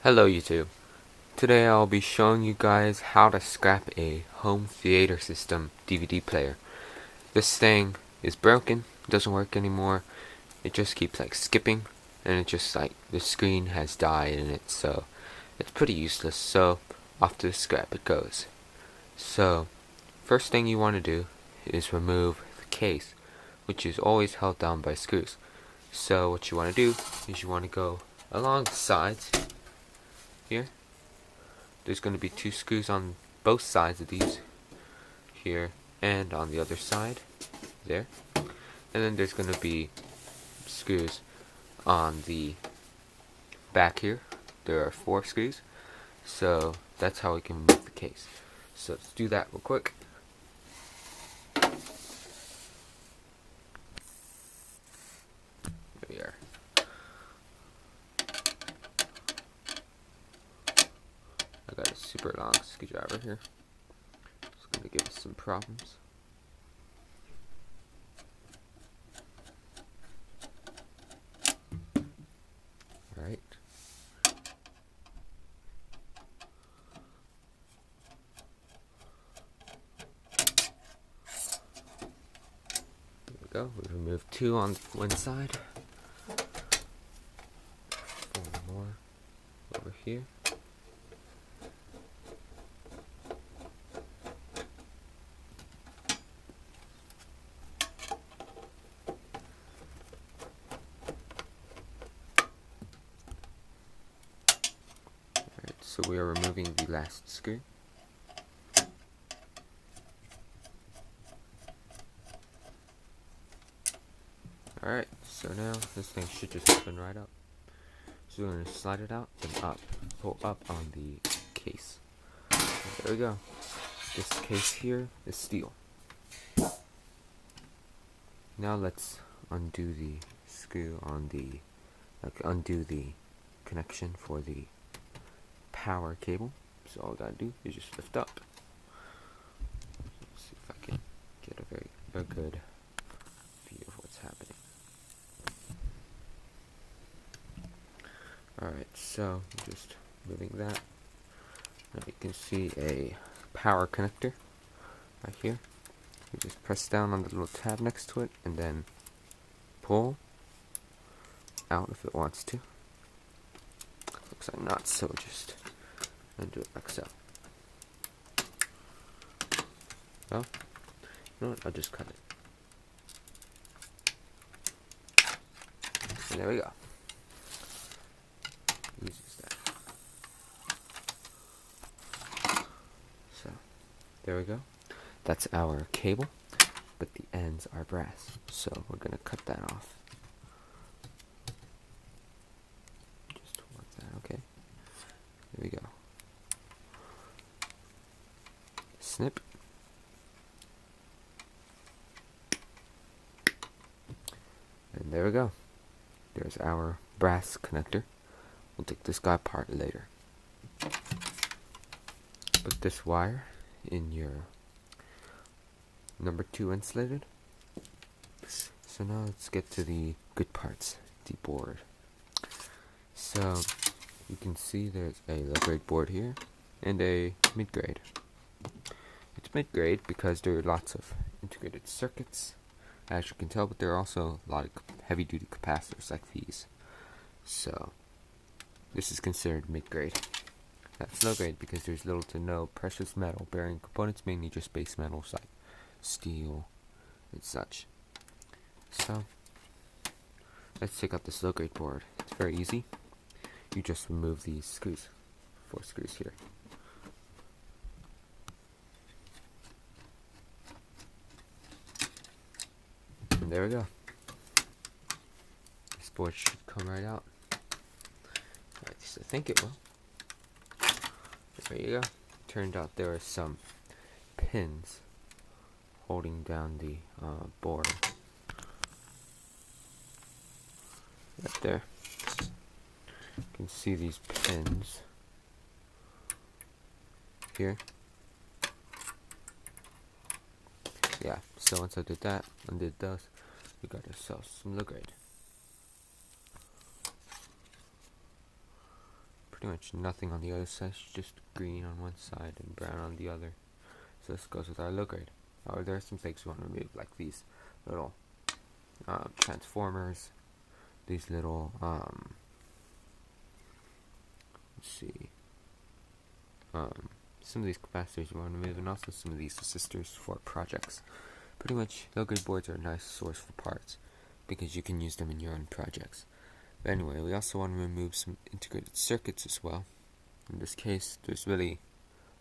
Hello YouTube. Today I'll be showing you guys how to scrap a home theater system DVD player. This thing is broken, doesn't work anymore. It just keeps like skipping, and it just like the screen has died in it, so it's pretty useless. So off to the scrap it goes. So first thing you want to do is remove the case, which is always held down by screws. So what you want to do is you want to go along the sides here. There's going to be 2 screws on both sides of these, here and on the other side, there. And then there's going to be screws on the back here. There are 4 screws, so that's how we can remove the case. So let's do that real quick. There we are. I got a super long screwdriver here. It's going to give us some problems. Alright. There we go. We removed 2 on one side. 4 more over here. So we are removing the last screw. Alright, so now this thing should just open right up. So we're going to slide it out and up, pull up on the case. And there we go. This case here is steel. Now let's undo the screw on the, undo the connection for the power cable. So all I gotta do is just lift up. Let's see if I can get a good view of what's happening. Alright, so just moving that. Now you can see a power connector right here. You just press down on the little tab next to it and then pull out if it wants to. Looks like not, so just undo it like so. Well, you know what, I'll just cut it. And there we go. Easy as that. So, there we go. That's our cable, but the ends are brass, so we're going to cut that off. Just towards that, okay. There we go. Snip. And there we go. There's our brass connector. We'll take this guy apart later. Put this wire in your number 2 insulated. So now let's get to the good parts, the board. So you can see there's a low-grade board here and a mid-grade. It's mid-grade because there are lots of integrated circuits, as you can tell, but there are also a lot of heavy-duty capacitors like these. So this is considered mid-grade. That's low-grade because there's little to no precious metal bearing components, mainly just base metals like steel and such. So let's take out this low-grade board. It's very easy. You just remove these screws, 4 screws here. And there we go. This board should come right out. At least I think it will. There you go. Turned out there are some pins holding down the board. Right there. You can see these pins here. Yeah, so once I did that, undid those, we got ourselves some low grade. pretty much nothing on the other side, it's just green on one side and brown on the other. So this goes with our low grade. However, there are some things we want to remove, like these little transformers, these little let's see, some of these capacitors you want to remove, and also some of these resistors for projects. Pretty much, low grade boards are a nice source for parts because you can use them in your own projects. But anyway, we also want to remove some integrated circuits as well. In this case, there's really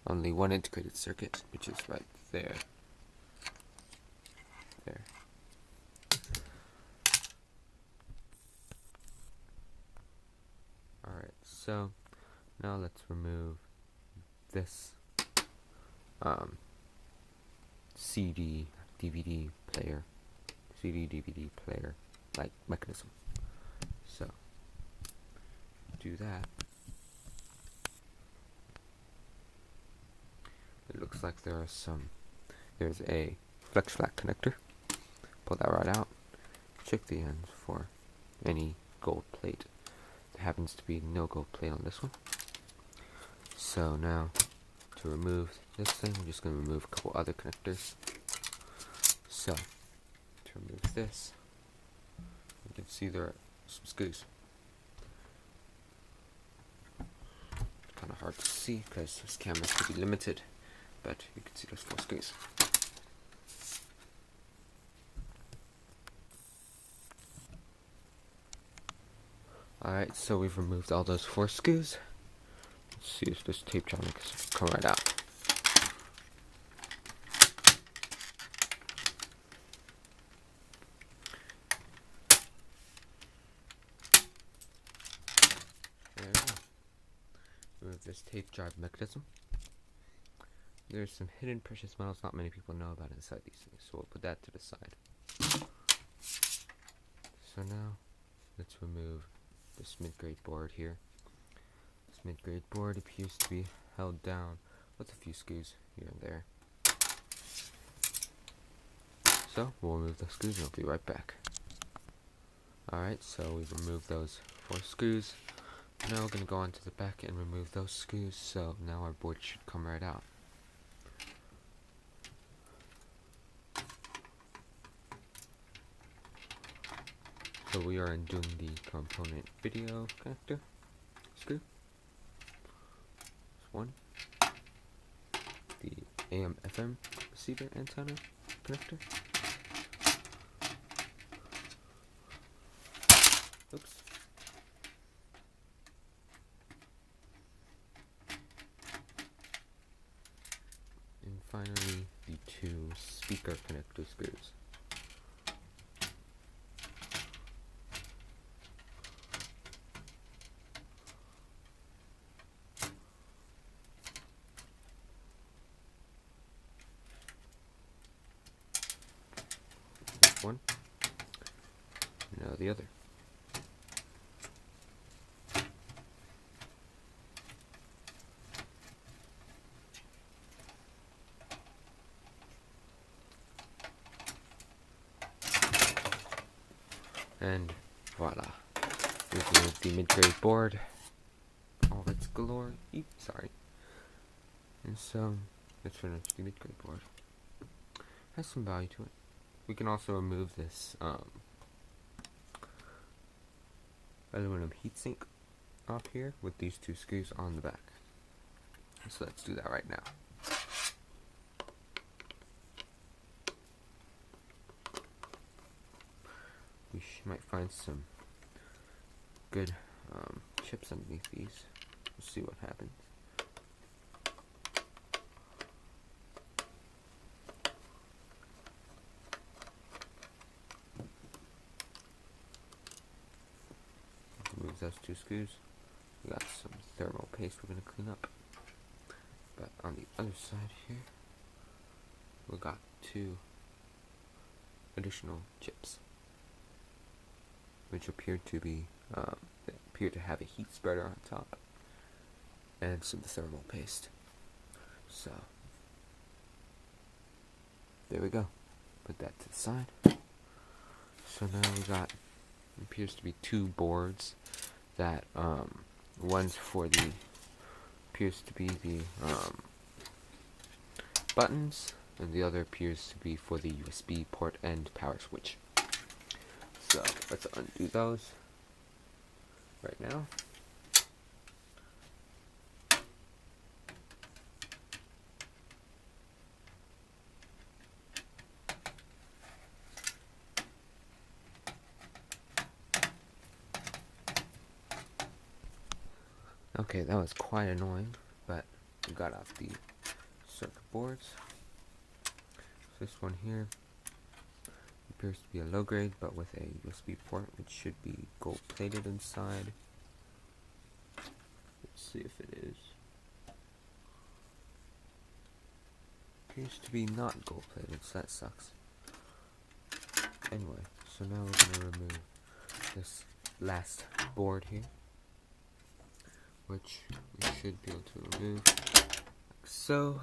only one integrated circuit, which is right there. There. Alright, so now let's remove this CD DVD player like mechanism. So do that. It looks like there's a flex flat connector. Pull that right out. Check the ends for any gold plate. There happens to be no gold plate on this one. So now, to remove this thing, we're just going to remove a couple other connectors. So, to remove this, you can see there are some screws. It's kind of hard to see because this camera could be limited, but you can see those 4 screws. Alright, so we've removed all those 4 screws. Let's see if this tape jar makes it come right out. There we go. Remove this tape jar mechanism. There's some hidden precious metals not many people know about inside these things, so we'll put that to the side. So now, let's remove this mid-grade board here. This mid-grade board appears to be held down with a few screws here and there. So we'll remove the screws and I'll be right back. Alright, so we've removed those 4 screws. Now we're going to go on to the back and remove those screws, so now our board should come right out. So we are undoing the component video connector screw. This one. The AM/FM receiver antenna connector. Oops. And finally, the 2 speaker connector screws. One, now the other. And voila, we've removed the mid-grade board, all of its glory. Sorry. And so let's finish the mid-grade board. Has some value to it. We can also remove this aluminum heatsink off here with these 2 screws on the back. So let's do that right now. We might find some good chips underneath these. We'll see what happens. Remove those 2 screws. We got some thermal paste we're going to clean up. But on the other side here, we got 2 additional chips, which appear to have a heat spreader on top and some thermal paste. So there we go. Put that to the side. So now we got appears to be 2 boards that One's for the appears to be the buttons, and the other appears to be for the USB port and power switch. So let's undo those right now. Okay, that was quite annoying, but we got off the circuit boards. This one here appears to be a low grade, but with a USB port, which should be gold plated inside. Let's see if it is. Appears to be not gold plated, so that sucks. Anyway, so now we're going to remove this last board here, which we should be able to remove like so.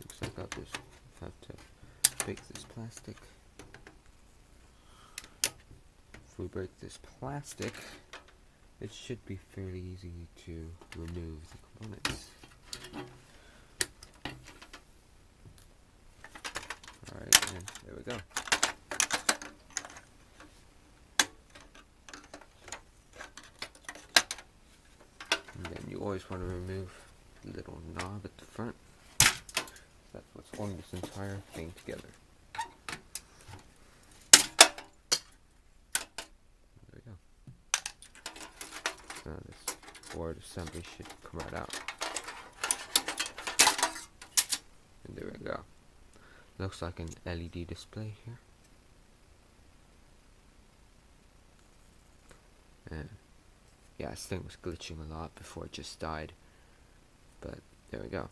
Looks like I'll just have to break this plastic. If we break this plastic, it should be fairly easy to remove the components. Alright, and there we go. And then you always want to remove the little knob at the front. That's what's holding this entire thing together. There we go. Now this board assembly should come right out. And there we go. Looks like an LED display here. And yeah, this thing was glitching a lot before it just died. But there we go.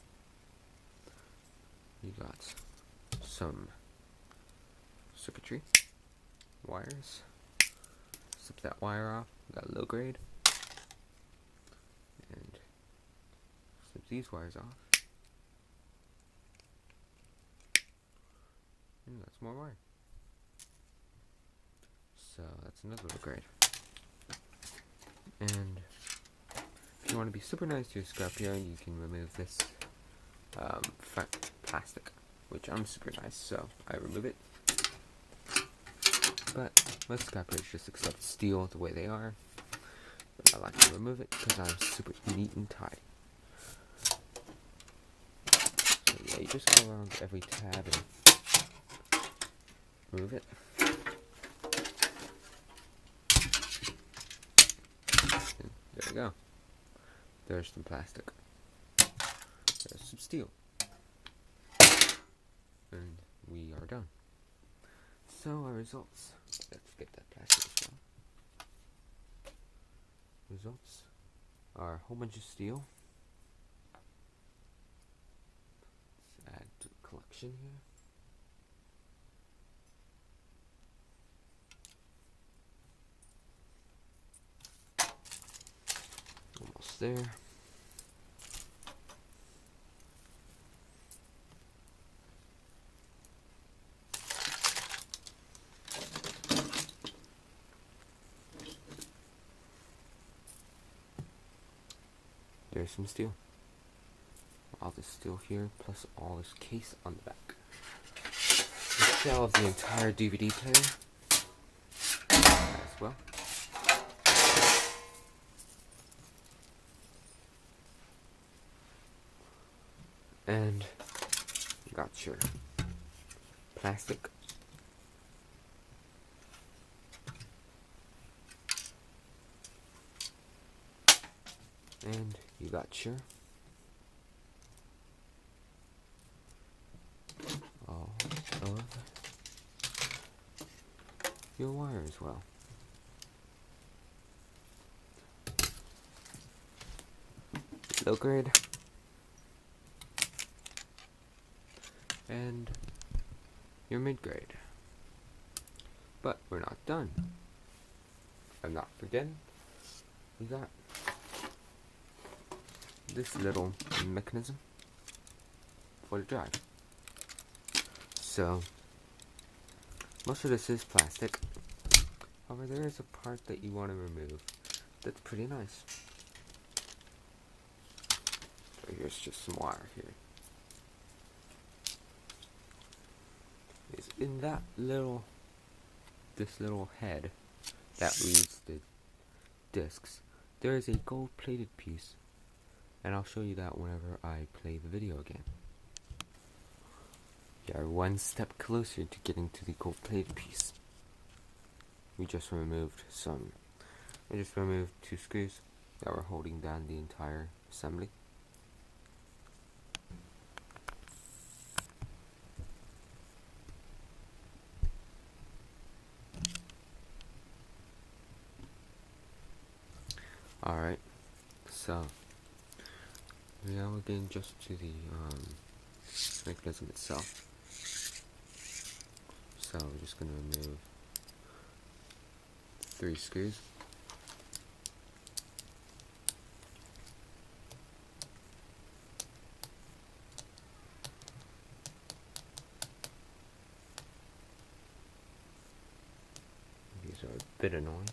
You got some circuitry, wires. Slip that wire off. We got low grade. And slip these wires off. And that's more wire. So that's another low grade. And if you want to be super nice to your scrap here, you can remove this front plastic, which I'm super nice, so I remove it. But most scrappers just accept steel the way they are. But I like to remove it because I'm super neat and tidy. So yeah, you just go around every tab and remove it. And there we go. There's some plastic. There's some steel. And we are done. So our results. Let's get that plastic as well. Results are a whole bunch of steel. Let's add to the collection here. Almost there. There's some steel. All this steel here, plus all this case on the back. The shell of the entire DVD player as well. And you got your plastic. And you got your all of your wire as well. Low grade. And your mid grade. But we're not done. I'm not forgetting. We got this little mechanism for the drive. So most of this is plastic. However, there is a part that you want to remove that's pretty nice. So here's just some wire here. It's in that this little head that reads the discs, there is a gold-plated piece, and I'll show you that whenever I play the video again. We are one step closer to getting to the gold-plated piece. We just removed two screws that were holding down the entire assembly. Alright, so now we're getting just to the mechanism itself. So we're just going to remove 3 screws. These are a bit annoying,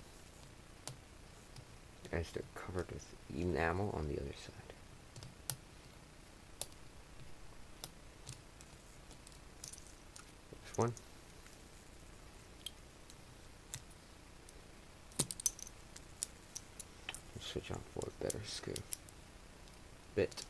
as they're covered with enamel on the other side. Next one. Switch on for a better screw bit.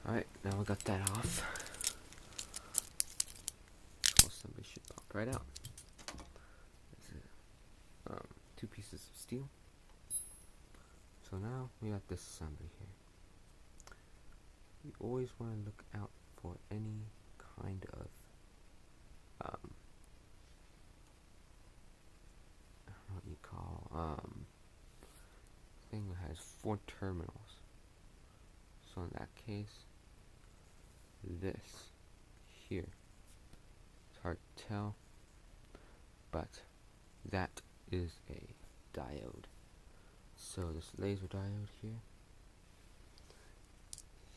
Alright, now we got that off. So somebody should pop right out. There's 2 pieces of steel. So now we got this assembly here. You always want to look out for any kind of I don't know what you call thing that has 4 terminals. So in that case, this here, it's hard to tell, but that is a diode. So this laser diode here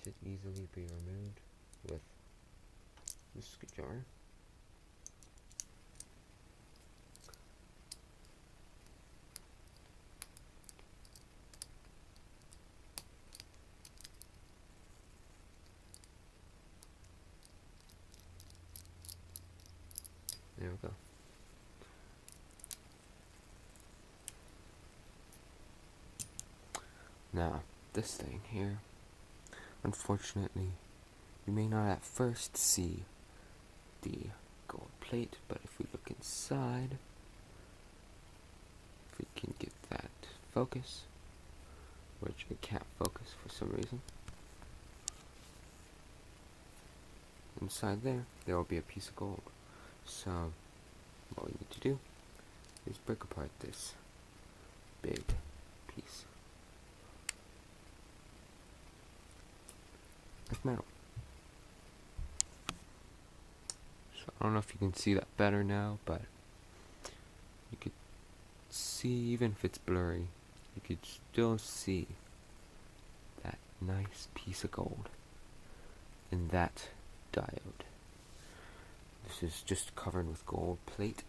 should easily be removed with this screwdriver. There we go. Now, this thing here, unfortunately, you may not at first see the gold plate, but if we look inside, if we can get that focus, which it can't focus for some reason, inside there will be a piece of gold. So what we need to do is break apart this big piece of metal. So I don't know if you can see that better now, but you could see, even if it's blurry, you could still see that nice piece of gold in that diode. This is just covered with gold plate,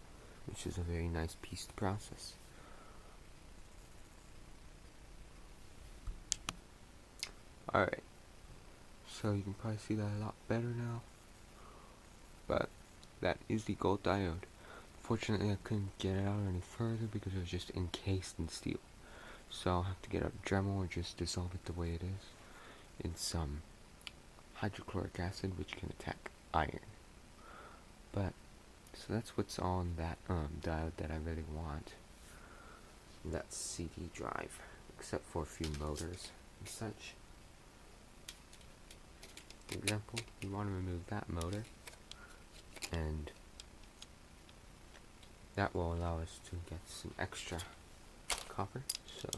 which is a very nice piece to process. Alright, so you can probably see that a lot better now, but that is the gold diode. Fortunately, I couldn't get it out any further because it was just encased in steel. So I'll have to get out a Dremel or just dissolve it the way it is in some hydrochloric acid, which can attack iron. But so that's what's on that diode that I really want. that CD drive, except for a few motors and such. For example, you want to remove that motor, and that will allow us to get some extra copper, so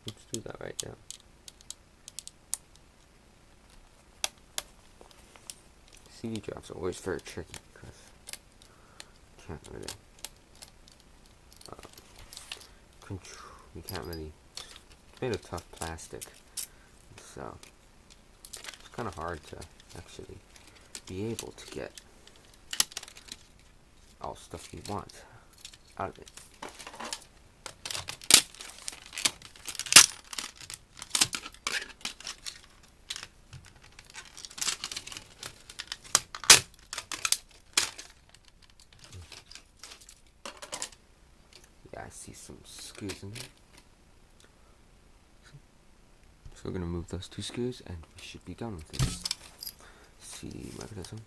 let's do that right now. CD drives are always very tricky because you can't really it's made of tough plastic, so it's kind of hard to actually be able to get all stuff you want out of it. Yeah, I see some screws in there. So we're going to move those 2 screws and we should be done with this CD mechanism.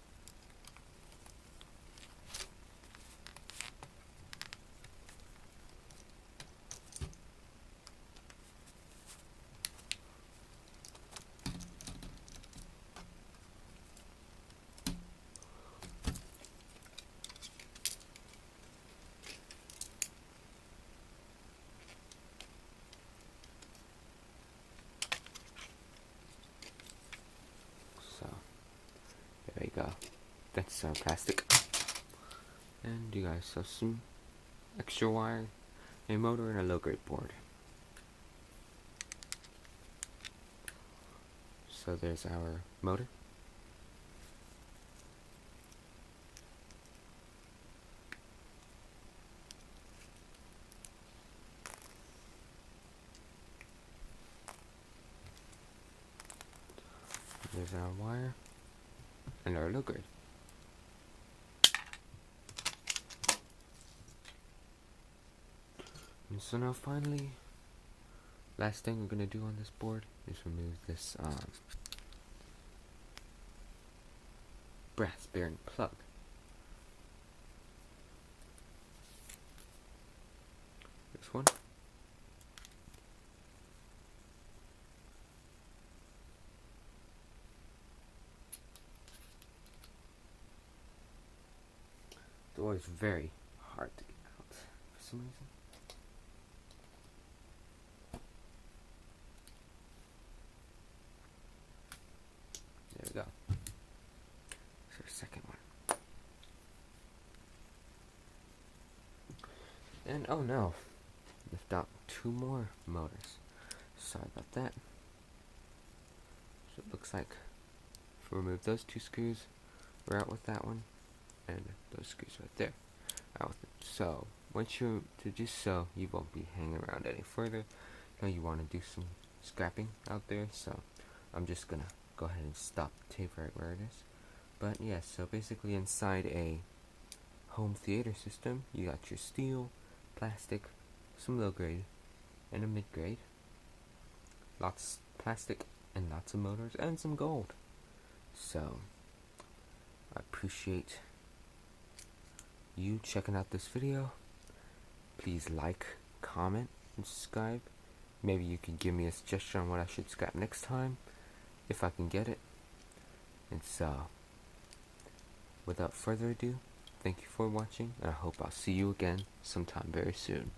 So there you go. That's plastic. And you guys saw some extra wire, a motor, and a low-grade board. So there's our motor. There's our wire and our low-grade. And so now finally, last thing we're going to do on this board is remove this brass bearing plug. This one. It's always very hard to get out for some reason. There we go. There's our second one. And oh no, left out 2 more motors. Sorry about that. So it looks like if we remove those 2 screws, we're out with that one, and those screws right there, out with it. So once you do so, you won't be hanging around any further. Now you want to do some scrapping out there, so I'm just gonna go ahead and stop the tape right where it is. But yeah, so basically inside a home theater system, you got your steel, plastic, some low grade, and a mid grade. Lots of plastic and lots of motors and some gold. So I appreciate you checking out this video. Please like, comment, and subscribe. Maybe you can give me a suggestion on what I should scrap next time, if I can get it. And so, without further ado, thank you for watching, and I hope I'll see you again sometime very soon.